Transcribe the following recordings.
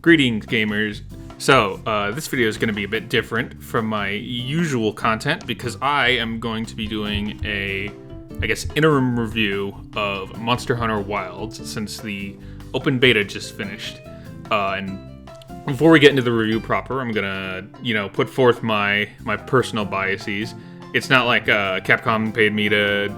Greetings, gamers. So, this video is going to be a bit different from my usual content because I am going to be doing a, interim review of Monster Hunter Wilds since the open beta just finished. And before we get into the review proper, I'm going to, put forth my personal biases. It's not like Capcom paid me to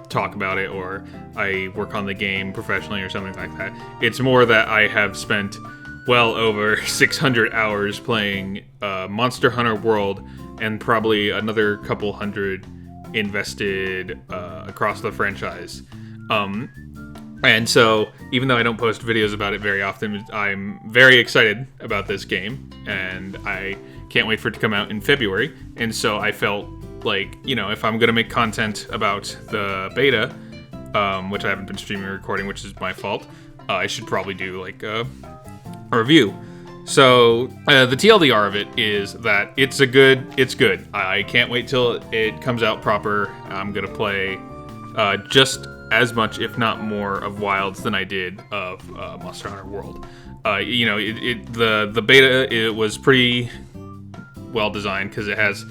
talk about it or I work on the game professionally or something like that. It's more that I have spent well over 600 hours playing Monster Hunter World and probably another couple hundred invested across the franchise. And so, even though I don't post videos about it very often, I'm very excited about this game, and I can't wait for it to come out in February. And so I felt like, if I'm going to make content about the beta, which I haven't been streaming or recording, which is my fault, I should probably do, a review. So, the TLDR of it is that it's good. I can't wait till it comes out proper. I'm going to play just as much, if not more, of Wilds than I did of Monster Hunter World. The beta, it was pretty well designed because it has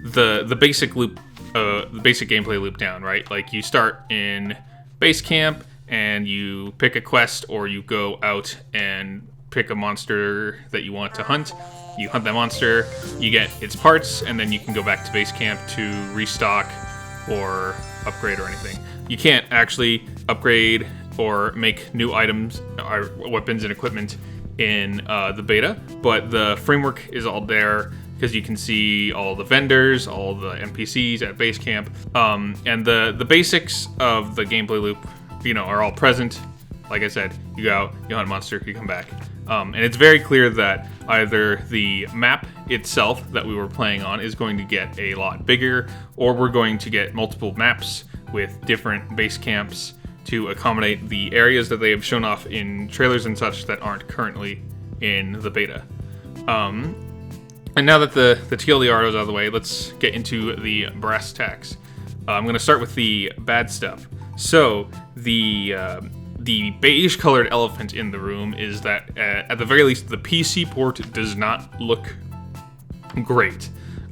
the basic loop, the basic gameplay loop down, right? Like, you start in base camp and you pick a quest, or you go out and pick a monster that you want to hunt. You hunt that monster, you get its parts, and then you can go back to base camp to restock or upgrade or anything. You can't actually upgrade or make new items or weapons and equipment in the beta, but the framework is all there because you can see all the vendors, all the NPCs at base camp, and the basics of the gameplay loop, are all present. Like I said, you go out, you hunt a monster, you come back. And it's very clear that either the map itself that we were playing on is going to get a lot bigger, or we're going to get multiple maps with different base camps to accommodate the areas that they have shown off in trailers and such that aren't currently in the beta. And now that the TLDR is out of the way, let's get into the brass tacks. I'm going to start with the bad stuff. So, the beige-colored elephant in the room is that, at the very least, the PC port does not look great.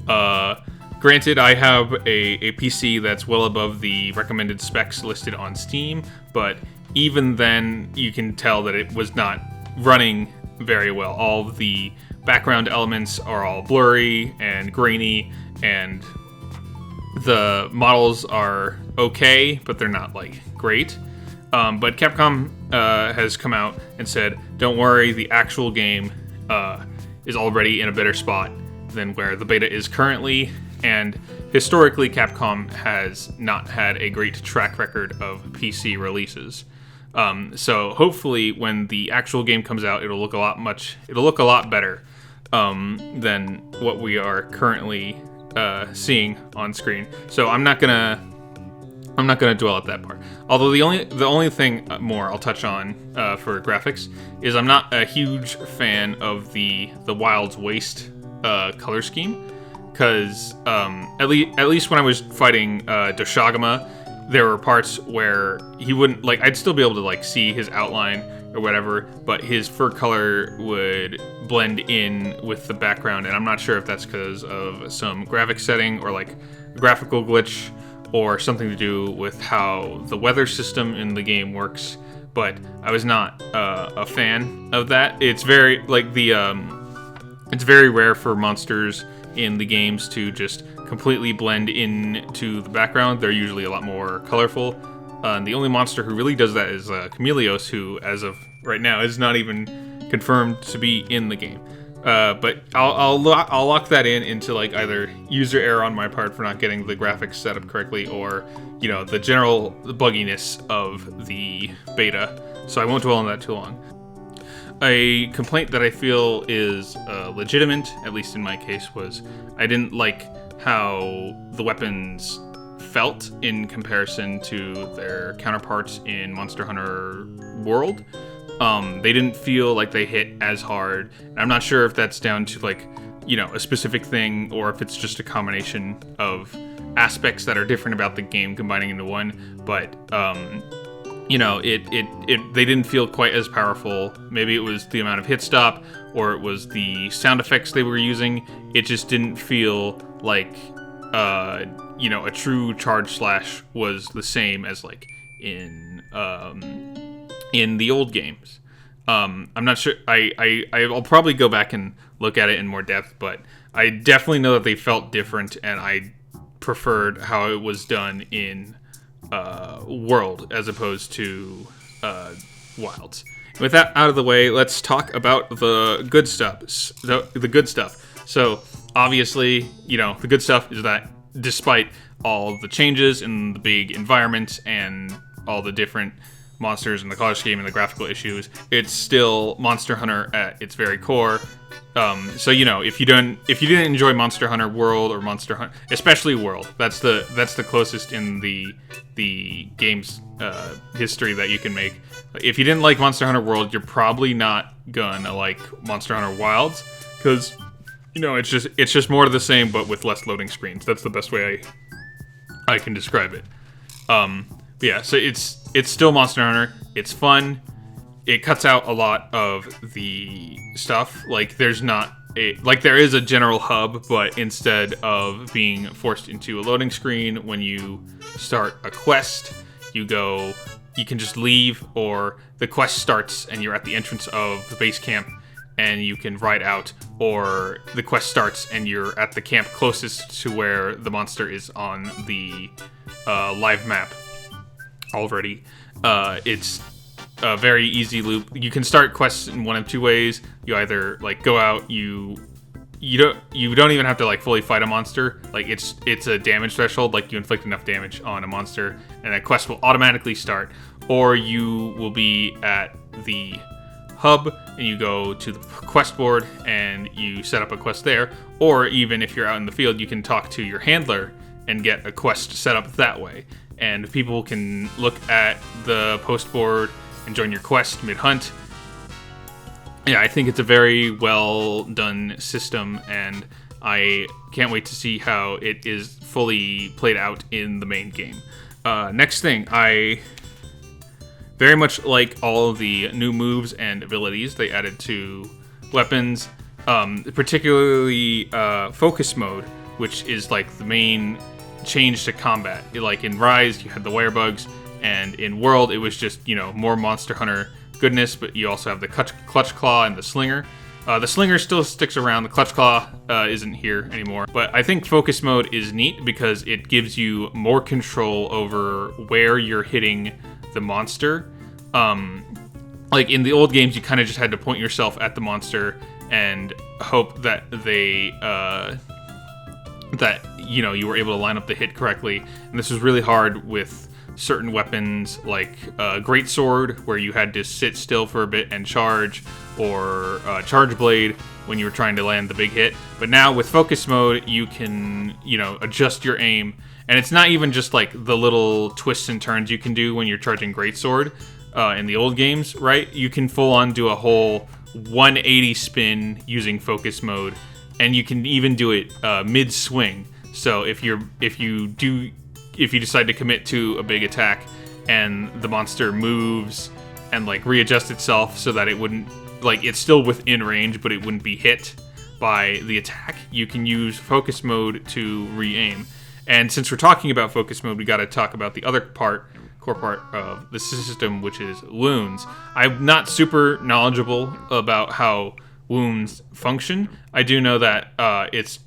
Granted, I have a PC that's well above the recommended specs listed on Steam, but even then, you can tell that it was not running very well. All of the background elements are all blurry and grainy, and the models are okay, but they're not, great. But Capcom has come out and said, don't worry, the actual game is already in a better spot than where the beta is currently. And historically, Capcom has not had a great track record of PC releases. So hopefully, when the actual game comes out, it'll look a lot better than what we are currently seeing on screen. So I'm not gonna dwell at that part. Although the only thing more I'll touch on for graphics is I'm not a huge fan of the Wild's Waste color scheme, because at least when I was fighting Doshagama, there were parts where he wouldn't, I'd still be able to see his outline or whatever, but his fur color would blend in with the background, and I'm not sure if that's because of some graphic setting or graphical glitch, or something to do with how the weather system in the game works, but I was not a fan of that. It's very, it's very rare for monsters in the games to just completely blend into the background. They're usually a lot more colorful. And the only monster who really does that is Chameleos, who, as of right now, is not even confirmed to be in the game. But I'll lock that into either user error on my part for not getting the graphics set up correctly, or the general bugginess of the beta. So I won't dwell on that too long. A complaint that I feel is legitimate, at least in my case, was I didn't like how the weapons felt in comparison to their counterparts in Monster Hunter World. They didn't feel like they hit as hard. And I'm not sure if that's down to a specific thing, or if it's just a combination of aspects that are different about the game combining into one. But they didn't feel quite as powerful. Maybe it was the amount of hit stop, or it was the sound effects they were using. It just didn't feel like a true charge slash was the same as like in the old games. I'm not sure. I'll probably go back and look at it in more depth, but I definitely know that they felt different, and I preferred how it was done in World as opposed to Wilds. With that out of the way, let's talk about the good stuff. The good stuff. So obviously, the good stuff is that despite all the changes in the big environment and all the different monsters in the color scheme and the graphical issues, it's still Monster Hunter at its very core. So if you didn't enjoy Monster Hunter World or Monster Hunter, especially World, that's the closest in the game's history that you can make. If you didn't like Monster Hunter World, you're probably not gonna like Monster Hunter Wilds, because it's just more of the same but with less loading screens. That's the best way I can describe it. Yeah, so it's still Monster Hunter. It's fun. It cuts out a lot of the stuff. Like there is a general hub, but instead of being forced into a loading screen when you start a quest, you can just leave, or the quest starts and you're at the entrance of the base camp and you can ride out, or the quest starts and you're at the camp closest to where the monster is on the live map already. It's a very easy loop. You can start quests in one of two ways. You either go out, you don't even have to fully fight a monster. It's a damage threshold. You inflict enough damage on a monster and a quest will automatically start, or you will be at the hub and you go to the quest board and you set up a quest there, or even if you're out in the field, you can talk to your handler and get a quest set up that way. And people can look at the post board and join your quest mid-hunt. Yeah, I think it's a very well done system, and I can't wait to see how it is fully played out in the main game. Next thing, I very much like all of the new moves and abilities they added to weapons, particularly focus mode, which is the main change to combat. In Rise, you had the werebugs, and in World, it was just, more Monster Hunter goodness, but you also have the Clutch Claw and the Slinger. The Slinger still sticks around. The Clutch Claw isn't here anymore. But I think Focus Mode is neat because it gives you more control over where you're hitting the monster. In the old games, you kind of just had to point yourself at the monster and hope that they... you were able to line up the hit correctly. And this was really hard with certain weapons like Greatsword, where you had to sit still for a bit and charge, or Charge Blade when you were trying to land the big hit. But now with Focus Mode, you can, adjust your aim. And it's not even just the little twists and turns you can do when you're charging Greatsword in the old games, right? You can full on do a whole 180 spin using Focus Mode, and you can even do it mid-swing. So if you decide to commit to a big attack and the monster moves and readjust itself so that it wouldn't it's still within range but it wouldn't be hit by the attack, you can use Focus Mode to re-aim. And since we're talking about Focus Mode, we got to talk about the other core part of the system, which is wounds. I'm not super knowledgeable about how wounds function. I do know that it's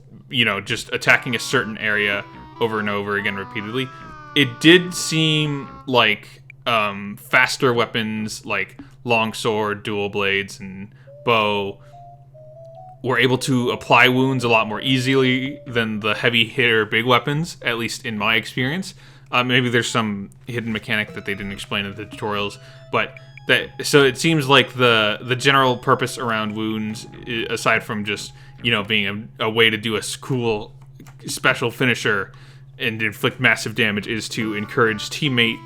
just attacking a certain area over and over again repeatedly. It did seem like faster weapons like longsword, dual blades, and bow were able to apply wounds a lot more easily than the heavy hitter big weapons, at least in my experience. Maybe there's some hidden mechanic that they didn't explain in the tutorials, but so it seems like the general purpose around wounds, aside from just being a way to do a cool special finisher and inflict massive damage, is to encourage teamwork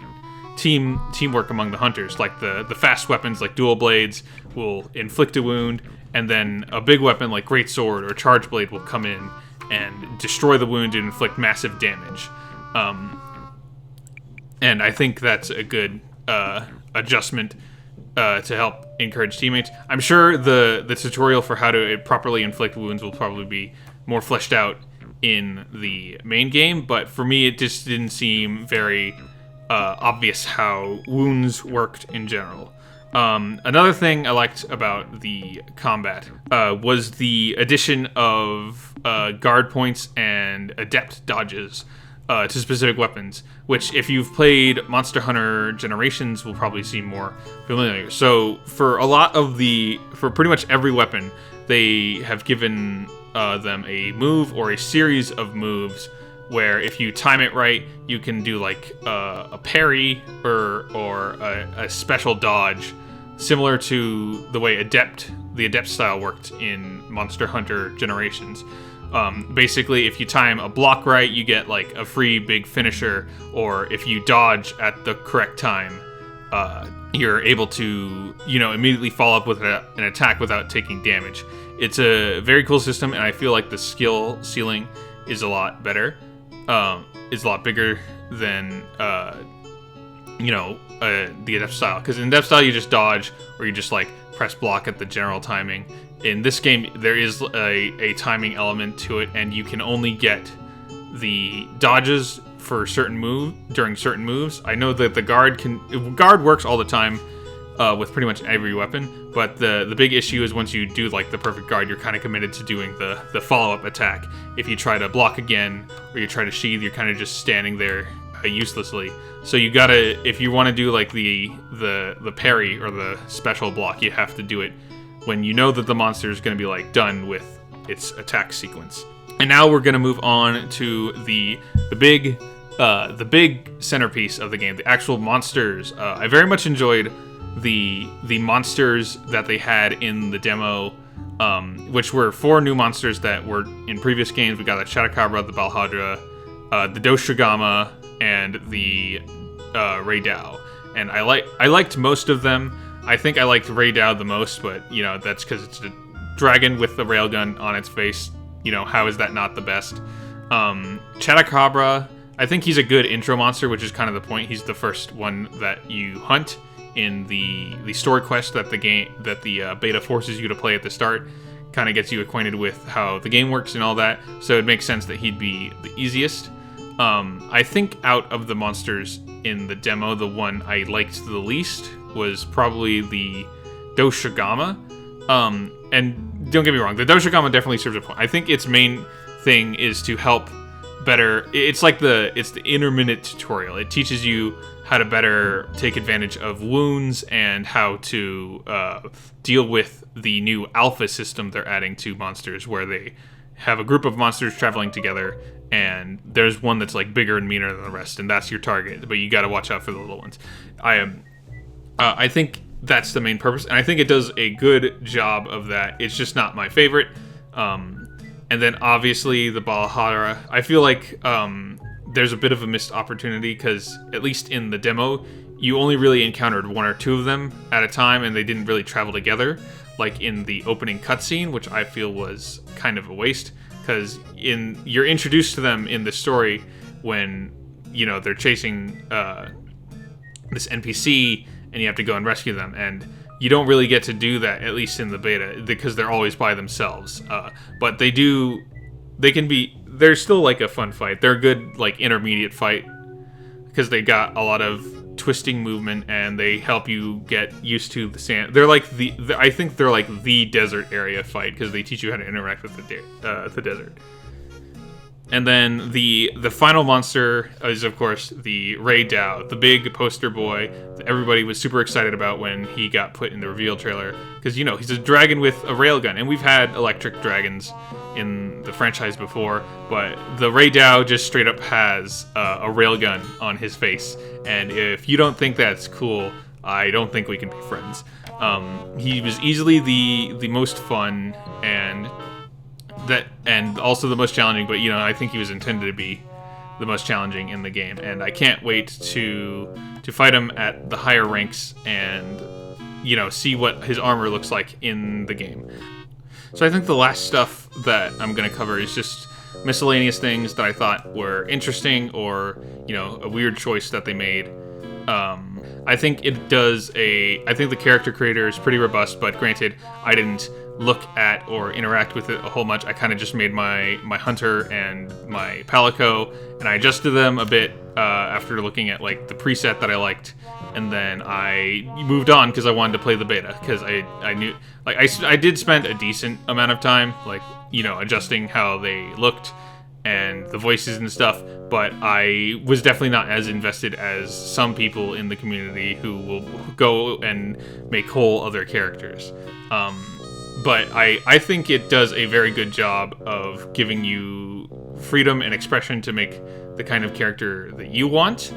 among the hunters. The fast weapons like dual blades will inflict a wound, and then a big weapon like Greatsword or Charge Blade will come in and destroy the wound and inflict massive damage. And I think that's a good adjustment to help encourage teammates. I'm sure the tutorial for how to properly inflict wounds will probably be more fleshed out in the main game, but for me it just didn't seem very obvious how wounds worked in general. Another thing I liked about the combat was the addition of guard points and adept dodges to specific weapons, which if you've played Monster Hunter Generations will probably seem more familiar. So for pretty much every weapon, they have given them a move or a series of moves where if you time it right, you can do like a parry or a special dodge, similar to the way the adept style worked in Monster Hunter Generations. Basically, if you time a block right, you get like a free big finisher, or if you dodge at the correct time, you're able to, immediately follow up with an attack without taking damage. It's a very cool system, and I feel like the skill ceiling is a lot better. Is a lot bigger than the adept style, because in adept style you just dodge or you just like press block at the general timing. In this game there is a timing element to it, and you can only get the dodges for during certain moves. I know that the guard works all the time with pretty much every weapon, but the big issue is once you do like the perfect guard, you're kind of committed to doing the follow-up attack. If you try to block again or you try to sheath, you're kind of just standing there uselessly. So you gotta, if you want to do like the parry or the special block, you have to do it when you know that the monster is going to be like done with its attack sequence. And now we're going to move on to the big centerpiece of the game, the actual monsters. I very much enjoyed the monsters that they had in the demo, which were 4 new monsters that were in previous games. We got the Chatacabra, the Balhadra, the Doshigama, and the Raidou. And I liked most of them. I think I liked Raidou the most, but that's because it's a dragon with the railgun on its face. How is that not the best? Chatacabra, I think he's a good intro monster, which is kind of the point. He's the first one that you hunt in the story quest that the beta forces you to play at the start. Kind of gets you acquainted with how the game works and all that, so it makes sense that he'd be the easiest. I think out of the monsters in the demo, the one I liked the least was probably the Doshigama. And don't get me wrong, the Doshigama definitely serves a point. I think its main thing is to help better. It's the intermittent tutorial. It teaches you how to better take advantage of wounds and how to deal with the new alpha system they're adding to monsters, where they have a group of monsters traveling together, and there's one that's like bigger and meaner than the rest, and that's your target. But you got to watch out for the little ones. I think that's the main purpose, and I think it does a good job of that. It's just not my favorite. And then obviously the Balhadra. I feel like there's a bit of a missed opportunity, because at least in the demo, you only really encountered 1 or 2 of them at a time, and they didn't really travel together, like in the opening cutscene, which I feel was kind of a waste, because you're introduced to them in the story when they're chasing this NPC, and you have to go and rescue them, and you don't really get to do that, at least in the beta, because they're always by themselves. But they're still like a fun fight. They're a good like intermediate fight, because they got a lot of twisting movement, and they help you get used to the sand. They're like I think they're like the desert area fight, because they teach you how to interact with the desert. And then the final monster is, of course, the Raidou, the big poster boy that everybody was super excited about when he got put in the reveal trailer. Because, he's a dragon with a railgun. And we've had electric dragons in the franchise before, but the Raidou just straight up has a railgun on his face. And if you don't think that's cool, I don't think we can be friends. He was easily the most fun and also the most challenging, but I think he was intended to be the most challenging in the game, and I can't wait to fight him at the higher ranks and see what his armor looks like in the game. So I think the last stuff that I'm going to cover is just miscellaneous things that I thought were interesting, or a weird choice that they made. I think I think the character creator is pretty robust, but granted, I didn't look at or interact with it a whole much. I kind of just made my hunter and my palico, and I adjusted them a bit after looking at like the preset that I liked, and then I moved on because I wanted to play the beta, because I knew, like, I did spend a decent amount of time, like, you know, adjusting how they looked and the voices and stuff, but I was definitely not as invested as some people in the community who will go and make whole other characters. But I think it does a very good job of giving you freedom and expression to make the kind of character that you want.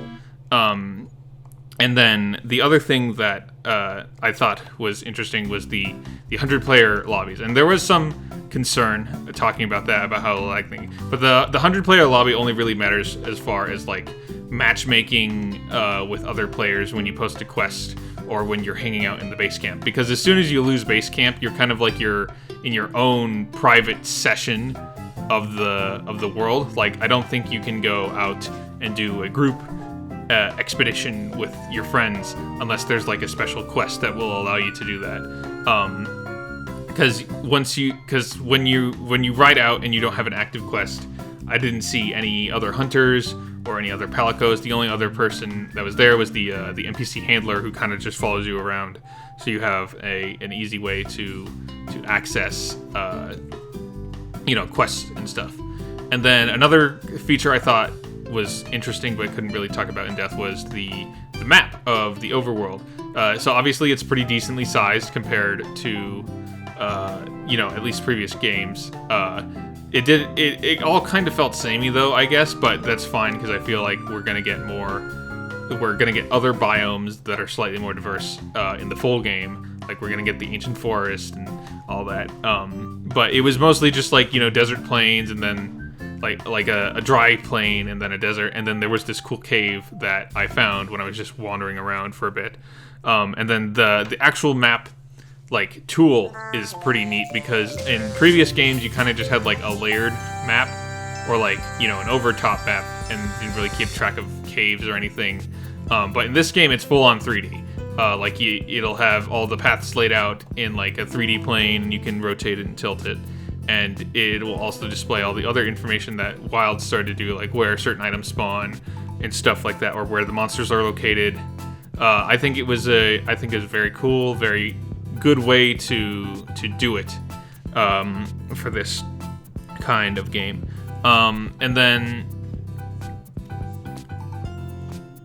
And then the other thing that I thought was interesting was the 100-player lobbies. And there was some concern talking about that, about how likely. But the 100-player lobby only really matters as far as like matchmaking with other players when you post a quest or when you're hanging out in the base camp. Because as soon as you lose base camp, you're kind of like you're in your own private session of the world. Like, I don't think you can go out and do a group expedition with your friends unless there's like a special quest that will allow you to do that. Because when you ride out and you don't have an active quest, I didn't see any other hunters or any other palicos. The only other person that was there was the NPC handler, who kind of just follows you around, so you have an easy way to access quests and stuff. And then another feature I thought was interesting but couldn't really talk about in depth was the map of the overworld. So obviously it's pretty decently sized compared to at least previous games. It all kind of felt samey though, I guess, but that's fine because I feel like we're gonna get other biomes that are slightly more diverse in the full game. Like, we're gonna get the ancient forest and all that. But it was mostly just like, desert plains, and then like a dry plain, and then a desert, and then there was this cool cave that I found when I was just wandering around for a bit. And then the actual map like tool is pretty neat, because in previous games you kind of just had like a layered map, or like an overtop map, and didn't really keep track of caves or anything. But in this game it's full on 3D. It'll have all the paths laid out in like a 3D plane, and you can rotate it and tilt it. And it will also display all the other information that Wild started to do, like where certain items spawn and stuff like that, or where the monsters are located. I think it was very cool, very good way to do it for this kind of game. And then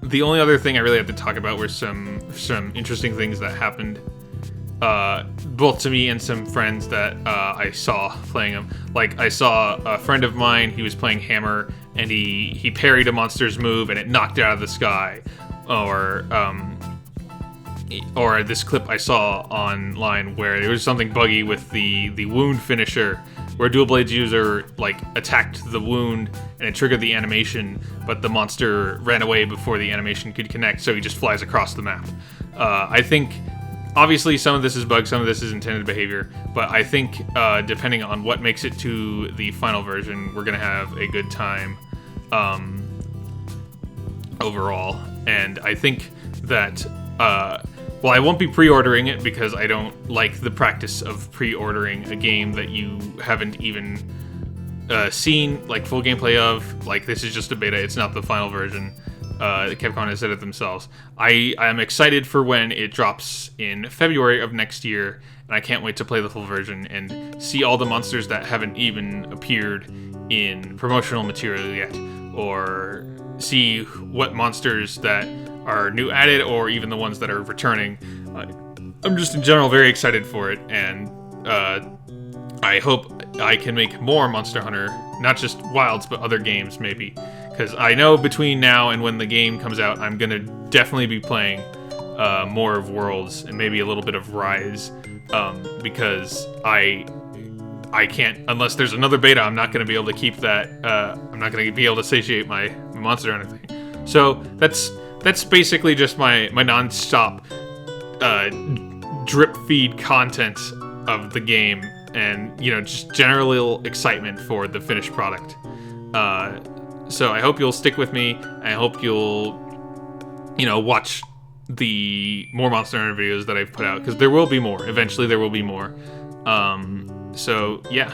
the only other thing I really have to talk about were some interesting things that happened, both to me and some friends that I saw playing them. Like, I saw a friend of mine, he was playing Hammer, and he parried a monster's move and it knocked it out of the sky. Or this clip I saw online where there was something buggy with the wound finisher, where Dual Blades user like attacked the wound and it triggered the animation, but the monster ran away before the animation could connect, so he just flies across the map. I think obviously some of this is bugs, some of this is intended behavior, but I think depending on what makes it to the final version, we're gonna have a good time overall. And I think that well, I won't be pre-ordering it because I don't like the practice of pre-ordering a game that you haven't even seen like full gameplay of. Like, this is just a beta, it's not the final version. Capcom has said it themselves. I am excited for when it drops in February of next year, and I can't wait to play the full version and see all the monsters that haven't even appeared in promotional material yet, or see what monsters that are new added, or even the ones that are returning. I'm just in general very excited for it, and I hope I can make more Monster Hunter, not just Wilds, but other games maybe, because I know between now and when the game comes out, I'm gonna definitely be playing more of Worlds and maybe a little bit of Rise, because I can't, unless there's another beta, I'm not gonna be able to keep that. I'm not gonna be able to satiate my monster or anything. So that's basically just my non-stop drip feed content of the game, and just general excitement for the finished product. So I hope you'll stick with me. I hope you'll watch the more Monster Hunter videos that I've put out, because there will be more. Eventually, there will be more. So yeah,